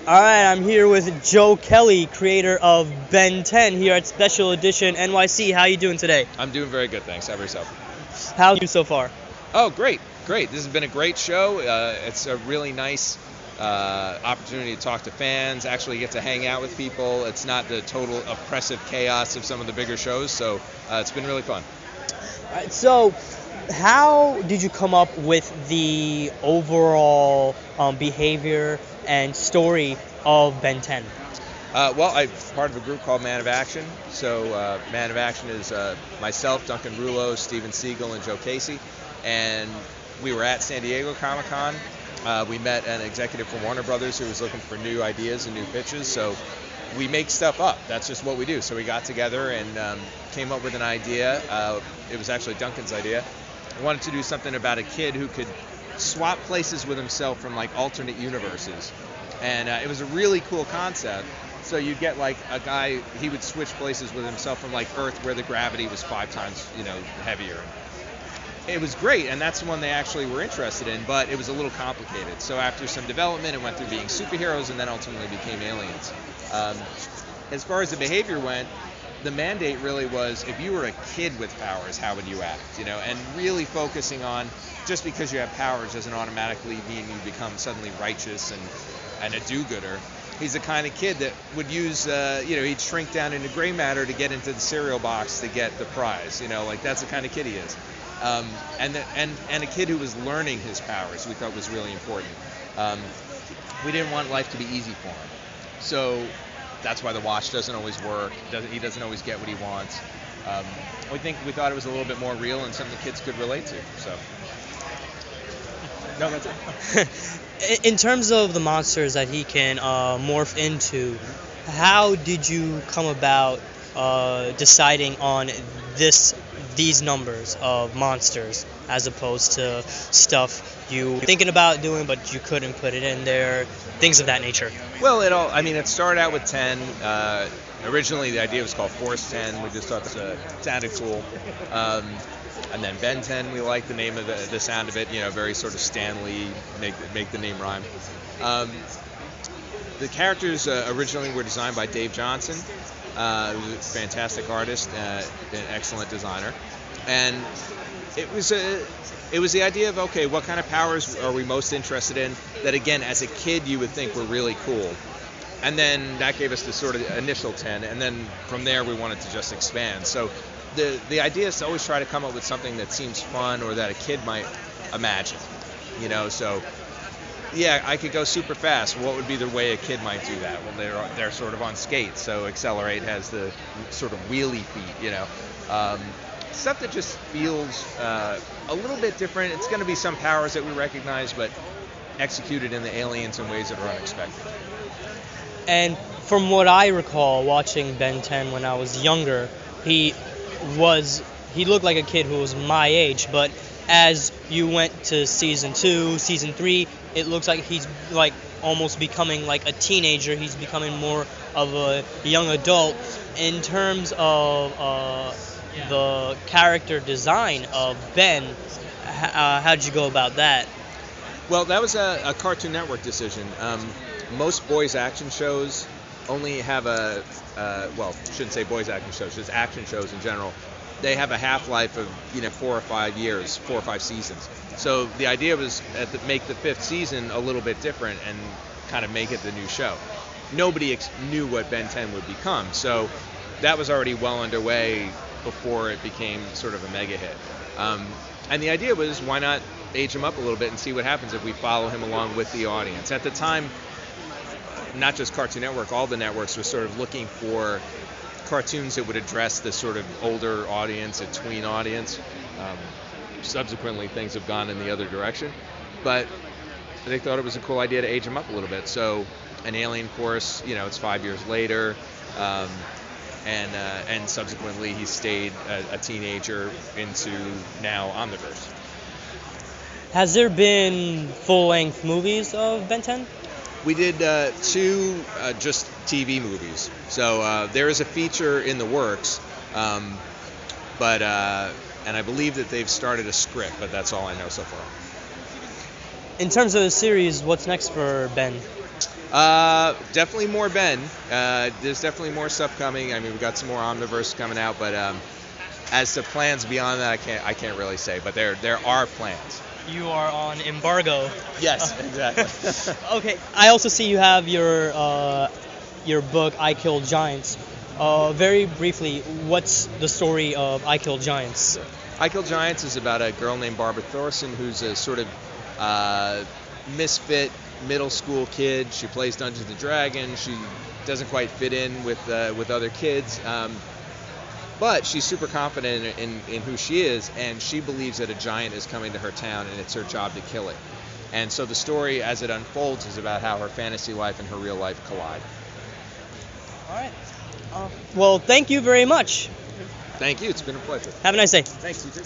All right, I'm here with Joe Kelly, creator of Ben 10 here at Special Edition NYC. How you doing today? I'm doing very good, thanks. How about yourself? How are you so far? Oh, great. This has been a great show. It's a really nice opportunity to talk to fans, actually get to hang out with people. It's not the total oppressive chaos of some of the bigger shows, so it's been really fun. All right, so how did you come up with the overall behavior and story of Ben 10? Well, I'm part of a group called Man of Action. So Man of Action is myself, Duncan Rouleau, Steven Siegel, and Joe Casey. And we were at San Diego Comic-Con. We met an executive from Warner Brothers who was looking for new ideas and new pitches. So we make stuff up. That's just what we do. So we got together and came up with an idea. It was actually Duncan's idea. I wanted to do something about a kid who could swap places with himself from like alternate universes. And it was a really cool concept. So you'd get like a guy, he would switch places with himself from like Earth where the gravity was 5 times, heavier. It was great, and that's the one they actually were interested in, but it was a little complicated. So after some development, it went through being superheroes and then ultimately became aliens. As far as the behavior went, the mandate really was if you were a kid with powers, how would you act? And really focusing on just because you have powers doesn't automatically mean you become suddenly righteous and a do-gooder. He's the kind of kid that would use, he'd shrink down into gray matter to get into the cereal box to get the prize. That's the kind of kid he is. And a kid who was learning his powers we thought was really important. We didn't want life to be easy for him. So that's why the watch doesn't always work. He doesn't always get what he wants. We thought it was a little bit more real and something kids could relate to. So, no, that's it. In terms of the monsters that he can morph into, how did you come about deciding on these numbers of monsters as opposed to stuff you were thinking about doing but you couldn't put it in there, things of that nature? Well, it started out with 10. Originally, the idea was called Force 10. We just thought it sounded cool. And then Ben 10, we liked the name of the sound of it, very sort of Stan Lee, make the name rhyme. The characters originally were designed by Dave Johnson, who's a fantastic artist, an excellent designer. And it was the idea of, okay, what kind of powers are we most interested in that, again, as a kid you would think were really cool. And then that gave us the sort of initial 10, and then from there we wanted to just expand. So the idea is to always try to come up with something that seems fun or that a kid might imagine. So yeah, I could go super fast. What would be the way a kid might do that? Well, they're sort of on skates, so Accelerate has the sort of wheelie feet, Stuff that just feels a little bit different. It's going to be some powers that we recognize, but executed in the aliens in ways that are unexpected. And from what I recall watching Ben 10 when I was younger, he looked like a kid who was my age, but as you went to season 2, season 3, it looks like he's like almost becoming like a teenager. He's becoming more of a young adult. In terms of the character design of Ben, how'd you go about that? Well, that was a Cartoon Network decision. Most boys action shows only have shouldn't say boys action shows, just action shows in general. They have a half-life of 4 or 5 years, 4 or 5 seasons. So the idea was to make the 5th season a little bit different and kind of make it the new show. Nobody knew what Ben 10 would become, so that was already well underway before it became sort of a mega hit. And the idea was, why not age him up a little bit and see what happens if we follow him along with the audience. At the time, not just Cartoon Network, all the networks were sort of looking for cartoons that would address the sort of older audience, a tween audience. Subsequently, things have gone in the other direction, but they thought it was a cool idea to age him up a little bit. So an Alien course, it's 5 years later, and subsequently he stayed a teenager into now Omniverse. Has there been full-length movies of Ben 10? We did 2 just TV movies. So there is a feature in the works, but and I believe that they've started a script, but that's all I know so far. In terms of the series, what's next for Ben? Definitely more Ben. There's definitely more stuff coming. I mean, we got some more Omniverse coming out, but as to plans beyond that, I can't really say. But there are plans. You are on embargo. Yes, exactly. Okay. I also see you have your book I Killed Giants. Very briefly, what's the story of I Killed Giants? I Kill Giants is about a girl named Barbara Thorson who's a sort of misfit middle school kid. She plays Dungeons and Dragons. She doesn't quite fit in with other kids, but she's super confident in who she is, and she believes that a giant is coming to her town, and it's her job to kill it. And so the story, as it unfolds, is about how her fantasy life and her real life collide. All right. Well, thank you very much. Thank you. It's been a pleasure. Have a nice day. Thanks, you too.